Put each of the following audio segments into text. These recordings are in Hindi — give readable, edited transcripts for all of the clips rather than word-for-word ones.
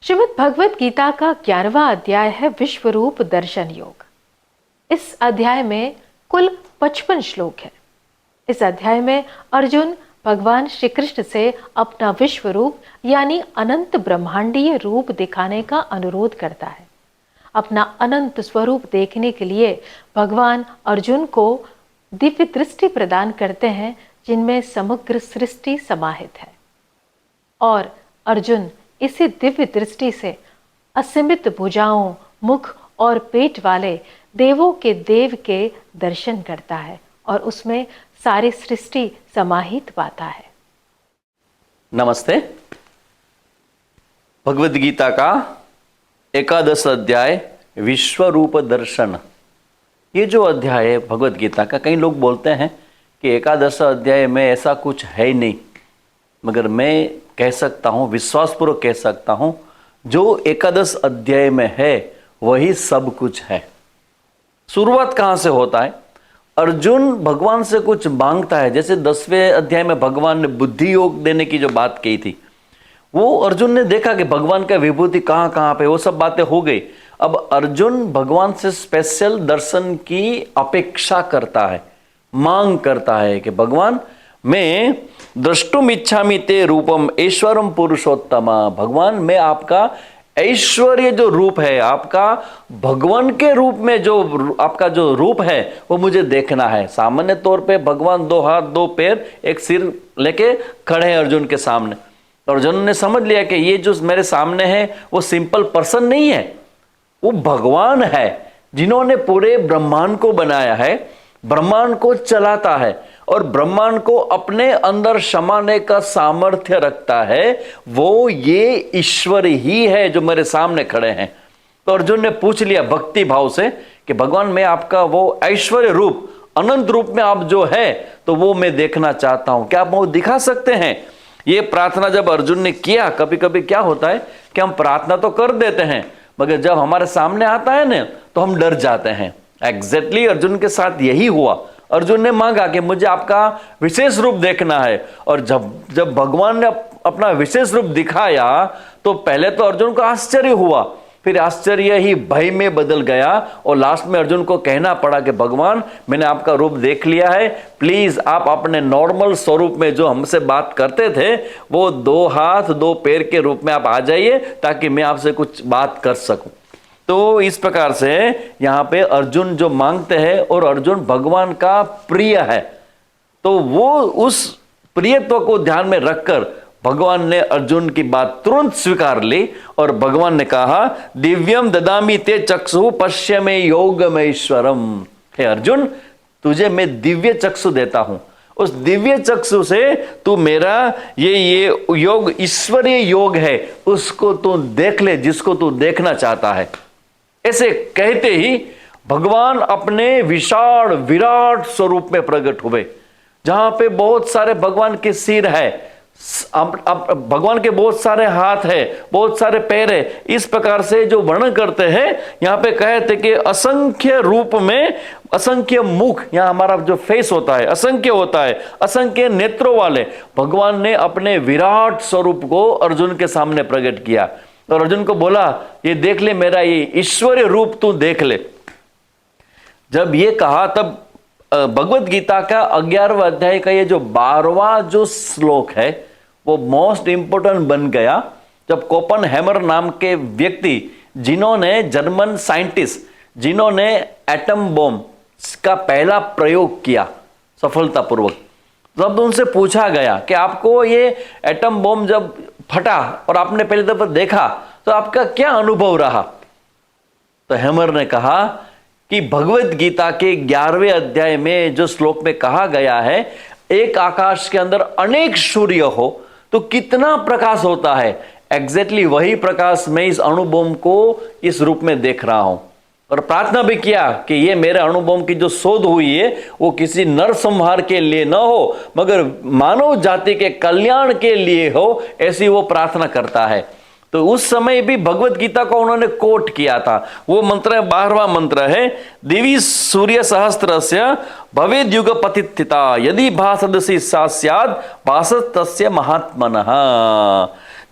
श्रीमद् भगवत गीता का 11वां अध्याय है विश्वरूप दर्शन योग। इस अध्याय में कुल 55 श्लोक है। इस अध्याय में अर्जुन भगवान श्री कृष्ण से अपना विश्वरूप यानी अनंत ब्रह्मांडीय रूप दिखाने का अनुरोध करता है। अपना अनंत स्वरूप देखने के लिए भगवान अर्जुन को दिव्य दृष्टि प्रदान करते हैं, जिनमें समग्र सृष्टि समाहित है। और अर्जुन इसी दिव्य दृष्टि से असीमित भुजाओं, मुख और पेट वाले देवों के देव के दर्शन करता है और उसमें सारी सृष्टि समाहित पाता है। नमस्ते। भगवद गीता का 11 अध्याय विश्वरूप दर्शन। ये जो अध्याय है भगवद गीता का, कई लोग बोलते हैं कि 11 अध्याय में ऐसा कुछ है ही नहीं, मगर मैं कह सकता हूँ, विश्वासपूर्वक कह सकता हूँ, जो 11 अध्याय में है वही सब कुछ है। शुरुआत कहाँ से होता है? अर्जुन भगवान से कुछ मांगता है। जैसे 10वें अध्याय में भगवान ने बुद्धि योग देने की जो बात कही थी, वो अर्जुन ने देखा कि भगवान का विभूति कहाँ कहाँ पे, वो सब बातें हो गई। अब अर्जुन भगवान से स्पेशल दर्शन की अपेक्षा करता है, मांग करता है कि भगवान मैं द्रष्टुम इच्छामि ते रूपम ऐश्वरम पुरुषोत्तमा। भगवान मैं आपका ऐश्वर्य जो रूप है, आपका भगवान के रूप में जो आपका जो रूप है वो मुझे देखना है। सामान्य तौर पे भगवान 2 हाथ 2 पैर 1 सिर लेके खड़े हैं अर्जुन के सामने। अर्जुन ने समझ लिया कि ये जो मेरे सामने है वो सिंपल पर्सन नहीं है, वो भगवान है जिन्होंने पूरे ब्रह्मांड को बनाया है, ब्रह्मांड को चलाता है और ब्रह्मांड को अपने अंदर समाने का सामर्थ्य रखता है। वो ये ईश्वर ही है जो मेरे सामने खड़े हैं। तो अर्जुन ने पूछ लिया भक्ति भाव से कि भगवान मैं आपका वो ऐश्वर्य रूप, अनंत रूप में आप जो है तो वो मैं देखना चाहता हूं, क्या आप वो दिखा सकते हैं? ये प्रार्थना जब अर्जुन ने किया, कभी कभी क्या होता है कि हम प्रार्थना तो कर देते हैं, मगर जब हमारे सामने आता है ना तो हम डर जाते हैं। एग्जैक्टली अर्जुन के साथ यही हुआ। अर्जुन ने मांगा कि मुझे आपका विशेष रूप देखना है, और जब भगवान ने अपना विशेष रूप दिखाया तो पहले तो अर्जुन को आश्चर्य हुआ, फिर आश्चर्य ही भय में बदल गया और लास्ट में अर्जुन को कहना पड़ा कि भगवान मैंने आपका रूप देख लिया है, प्लीज आप अपने नॉर्मल स्वरूप में जो हमसे बात करते थे वो 2 हाथ 2 पैर के रूप में आप आ जाइए ताकि मैं आपसे कुछ बात कर सकूं। तो इस प्रकार से यहां पे अर्जुन जो मांगते हैं, और अर्जुन भगवान का प्रिय है, तो वो उस प्रियत्व को ध्यान में रखकर भगवान ने अर्जुन की बात तुरंत स्वीकार ली और भगवान ने कहा दिव्यम ददामि ते चक्षु पश्य में योगमेश्वरम। हे अर्जुन, तुझे मैं दिव्य चक्षु देता हूं, उस दिव्य चक्षु से तू मेरा ये योग ईश्वरीय योग है उसको तू देख ले, जिसको तू देखना चाहता है। ऐसे कहते ही भगवान अपने विशाल विराट स्वरूप में प्रकट हुए, जहां पे बहुत सारे भगवान के सिर है, भगवान के बहुत सारे हाथ है, बहुत सारे पैर है। इस प्रकार से जो वर्णन करते हैं यहां पे कहते कि असंख्य रूप में असंख्य मुख, यहां हमारा जो फेस होता है असंख्य होता है, असंख्य नेत्रों वाले भगवान ने अपने विराट स्वरूप को अर्जुन के सामने प्रकट किया और अर्जुन को बोला ये देख ले, मेरा ये ईश्वरीय रूप तू देख ले। जब ये कहा तब भगवत गीता का 11वां अध्याय का ये जो 12वां जो श्लोक है वो मोस्ट इंपोर्टेंट बन गया। जब कोपेनहेमर नाम के व्यक्ति, जिन्होंने जर्मन साइंटिस्ट, जिन्होंने एटम बॉम्ब का पहला प्रयोग किया सफलतापूर्वक, जब उनसे पूछा गया कि आपको ये एटम बॉम्ब जब फटा और आपने पहली दफा देखा तो आपका क्या अनुभव रहा? तो हेमर ने कहा कि भगवत गीता के 11वें अध्याय में जो श्लोक में कहा गया है, एक आकाश के अंदर अनेक सूर्य हो तो कितना प्रकाश होता है, एग्जैक्टली वही प्रकाश मैं इस अणुबॉम्ब को इस रूप में देख रहा हूं। और प्रार्थना भी किया कि ये मेरे अणुबॉम्ब की जो शोध हुई है वो किसी नरसंहार के लिए न हो मगर मानव जाति के कल्याण के लिए हो, ऐसी वो प्रार्थना करता है। तो उस समय भी भगवत गीता को उन्होंने कोट किया था। वो मंत्र 12वां मंत्र है, दिवि सूर्य सहस्त्रस्य भवेद युग पतिस्थिता यदि भासदसि सा स्याद भासत तस्य महात्मनः।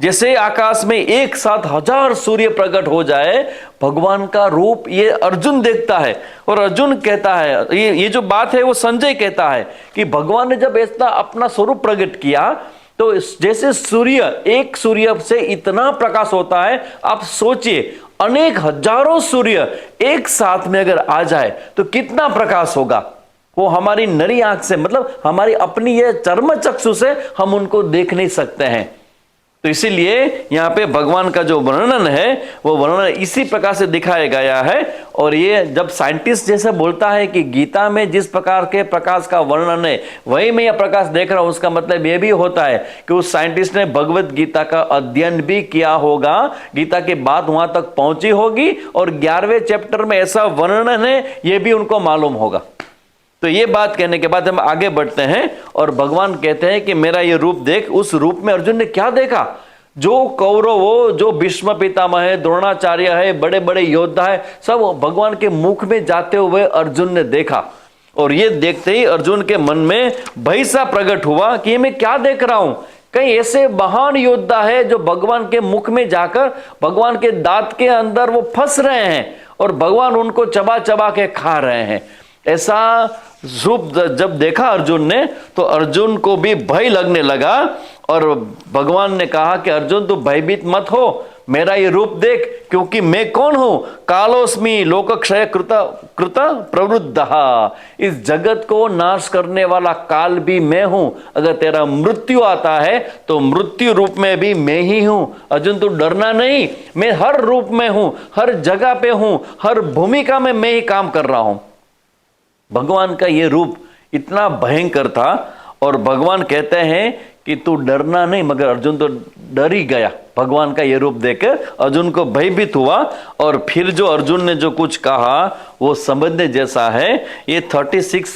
जैसे आकाश में एक साथ 1000 सूर्य प्रकट हो जाए, भगवान का रूप ये अर्जुन देखता है। और अर्जुन कहता है, ये जो बात है वो संजय कहता है कि भगवान ने जब ऐसा अपना स्वरूप प्रकट किया तो जैसे सूर्य, एक सूर्य से इतना प्रकाश होता है, आप सोचिए अनेक हजारों सूर्य एक साथ में अगर आ जाए तो कितना प्रकाश होगा। वो हमारी नरी आंख से, मतलब हमारी अपनी ये चर्म चक्षु से हम उनको देख नहीं सकते हैं। तो इसीलिए यहां पे भगवान का जो वर्णन है वो वर्णन इसी प्रकार से दिखाया गया है। और ये जब साइंटिस्ट जैसे बोलता है कि गीता में जिस प्रकार के प्रकाश का वर्णन है वही मैं यह प्रकाश देख रहा हूं, उसका मतलब यह भी होता है कि उस साइंटिस्ट ने भगवत गीता का अध्ययन भी किया होगा, गीता की बात वहां तक पहुंची होगी और 11वें चैप्टर में ऐसा वर्णन है यह भी उनको मालूम होगा। तो ये बात कहने के बाद हम आगे बढ़ते हैं और भगवान कहते हैं कि मेरा ये रूप देख। उस रूप में अर्जुन ने क्या देखा? जो कौरव, जो भीष्म पितामह है, द्रोणाचार्य है, बड़े बड़े योद्धा है, सब भगवान के मुख में जाते हुए अर्जुन ने देखा। और ये देखते ही अर्जुन के मन में भय सा प्रकट हुआ कि मैं क्या देख रहा हूं। कहीं ऐसे महान योद्धा है जो भगवान के मुख में जाकर भगवान के दांत के अंदर वो फंस रहे हैं और भगवान उनको चबा चबा के खा रहे हैं। ऐसा रूप जब देखा अर्जुन ने तो अर्जुन को भी भय लगने लगा। और भगवान ने कहा कि अर्जुन तू भयभीत मत हो, मेरा ये रूप देख, क्योंकि मैं कौन हूं? कालोस्मि लोकक्षय कृत प्रवृद्ध, इस जगत को नाश करने वाला काल भी मैं हूं। अगर तेरा मृत्यु आता है तो मृत्यु रूप में भी मैं ही हूं। अर्जुन तू डरना नहीं, मैं हर रूप में हूं, हर जगह पे हूं, हर भूमिका में मैं ही काम कर रहा हूं। भगवान का ये रूप इतना भयंकर था और भगवान कहते हैं कि तू डरना नहीं, मगर अर्जुन तो डर ही गया। भगवान का ये रूप देखकर अर्जुन को भयभीत हुआ। और फिर जो अर्जुन ने जो कुछ कहा वो समझने जैसा है। ये 36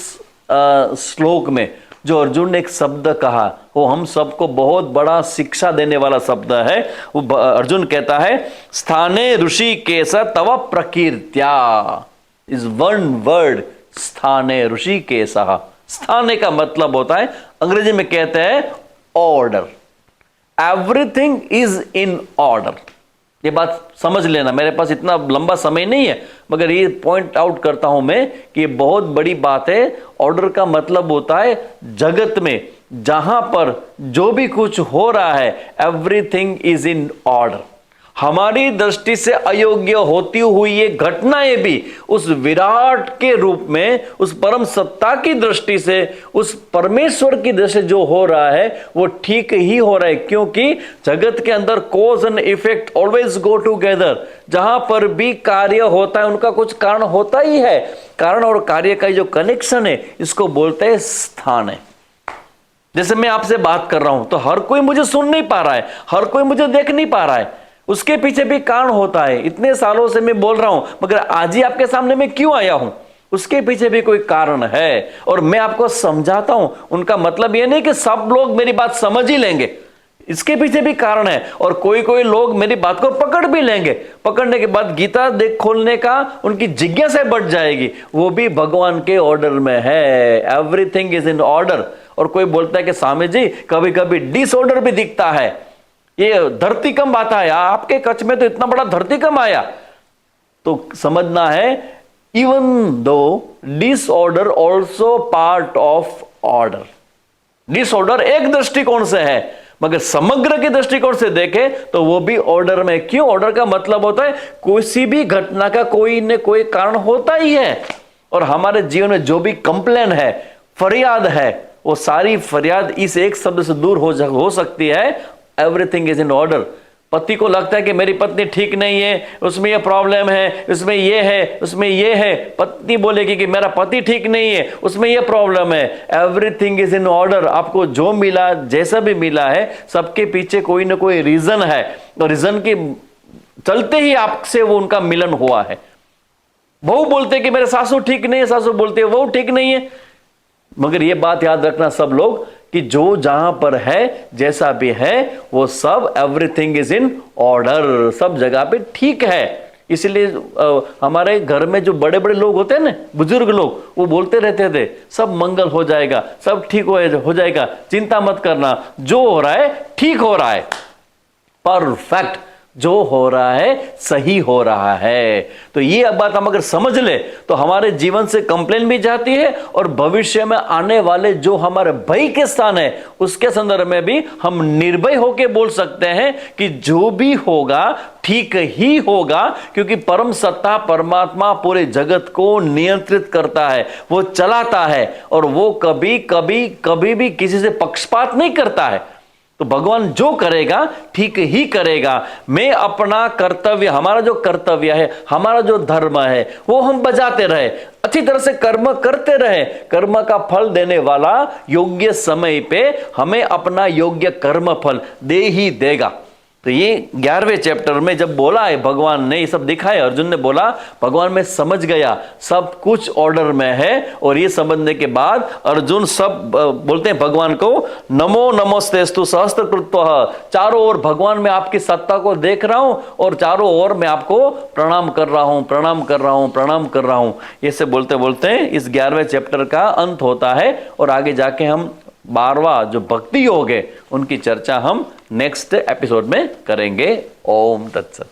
श्लोक में जो अर्जुन ने एक शब्द कहा वो हम सबको बहुत बड़ा शिक्षा देने वाला शब्द है। वो अर्जुन कहता है, स्थाने ऋषिकेश तव प्रकीर्त्या। इज वन वर्ड, स्थाने ऋषिकेश। स्थाने का मतलब होता है, अंग्रेजी में कहते हैं order. Everything is in order. ये बात समझ लेना, मेरे पास इतना लंबा समय नहीं है मगर ये पॉइंट आउट करता हूं मैं कि ये बहुत बड़ी बात है। ऑर्डर का मतलब होता है जगत में जहां पर जो भी कुछ हो रहा है एवरीथिंग इज इन ऑर्डर। हमारी दृष्टि से अयोग्य होती हुई ये घटनाएं भी उस विराट के रूप में, उस परम सत्ता की दृष्टि से, उस परमेश्वर की दृष्टि से जो हो रहा है वो ठीक ही हो रहा है। क्योंकि जगत के अंदर cause and effect always go together. जहां पर भी कार्य होता है उनका कुछ कारण होता ही है। कारण और कार्य का जो कनेक्शन है इसको बोलते हैं स्थान है। जैसे मैं आपसे बात कर रहा हूं तो हर कोई मुझे सुन नहीं पा रहा है, हर कोई मुझे देख नहीं पा रहा है, उसके पीछे भी कारण होता है। इतने सालों से मैं बोल रहा हूं मगर आज ही आपके सामने मैं क्यों आया हूं, उसके पीछे भी कोई कारण है और मैं आपको समझाता हूं। उनका मतलब यह नहीं कि सब लोग मेरी बात समझ ही लेंगे, इसके पीछे भी कारण है। और कोई कोई लोग मेरी बात को पकड़ भी लेंगे, पकड़ने के बाद गीता देख खोलने का उनकी जिज्ञासा बढ़ जाएगी। वो भी भगवान के ऑर्डर में है। Everything is in order. और कोई बोलता है कि स्वामी जी कभी कभी डिसऑर्डर भी दिखता है, ये धरतीकंप आता है, आपके कच्छ में तो इतना बड़ा धरतीकंप आया। तो समझना है even though disorder also part of order. Disorder एक दृष्टिकोण से है मगर समग्र के दृष्टिकोण से देखे तो वो भी ऑर्डर में। क्यों? ऑर्डर का मतलब होता है किसी भी घटना का कोई न कोई कारण होता ही है। और हमारे जीवन में जो भी कंप्लेन है, फरियाद है, वो सारी फरियाद इस एक शब्द से दूर हो सकती है, एवरीथिंग इज इन ऑर्डर। पति को लगता है कि मेरी पत्नी ठीक नहीं है, उसमें ये प्रॉब्लम है, उसमें ये है, उसमें ये है। पत्नी बोलेगी कि मेरा पति ठीक नहीं है, उसमें ये प्रॉब्लम है। Everything is in order. आपको जो मिला, जैसा भी मिला है, सबके पीछे कोई ना कोई रीजन है और रीजन के चलते ही आपसे वो उनका मिलन हुआ है। बहू बोलते कि मेरे सासू ठीक नहीं है, सासू बोलते वो ठीक नहीं है। मगर ये बात याद रखना सब लोग कि जो जहां पर है, जैसा भी है, वो सब एवरीथिंग इज इन ऑर्डर, सब जगह पे ठीक है। इसलिए हमारे घर में जो बड़े बड़े लोग होते हैं ना, बुजुर्ग लोग, वो बोलते रहते थे सब मंगल हो जाएगा, सब ठीक हो जाएगा, चिंता मत करना, जो हो रहा है ठीक हो रहा है। परफेक्ट, जो हो रहा है सही हो रहा है। तो ये बात हम अगर समझ ले तो हमारे जीवन से कंप्लेन भी जाती है और भविष्य में आने वाले जो हमारे भय के स्थान है उसके संदर्भ में भी हम निर्भय होकर बोल सकते हैं कि जो भी होगा ठीक ही होगा, क्योंकि परम सत्ता परमात्मा पूरे जगत को नियंत्रित करता है, वो चलाता है और वो कभी कभी कभी भी किसी से पक्षपात नहीं करता है। तो भगवान जो करेगा ठीक ही करेगा। मैं अपना कर्तव्य, हमारा जो कर्तव्य है, हमारा जो धर्म है वो हम बजाते रहे, अच्छी तरह से कर्म करते रहे। कर्म का फल देने वाला योग्य समय पे हमें अपना योग्य कर्म फल दे ही देगा। तो ये 11वें चैप्टर में जब बोला है भगवान ने ये सब दिखाया, अर्जुन ने बोला भगवान मैं समझ गया सब कुछ ऑर्डर में है। और ये समझने के बाद अर्जुन सब बोलते हैं भगवान को नमो नमोस्तेस्तु सहस्त्रकृत्वः, चारों ओर भगवान मैं आपकी सत्ता को देख रहा हूं और चारों ओर मैं आपको प्रणाम कर रहा हूं, प्रणाम कर रहा हूं, प्रणाम कर रहा हूं। ऐसे बोलते बोलते इस 11वें चैप्टर का अंत होता है और आगे जाके हम 12वां जो भक्ति योग है उनकी चर्चा हम नेक्स्ट एपिसोड में करेंगे। ओम तत्सत।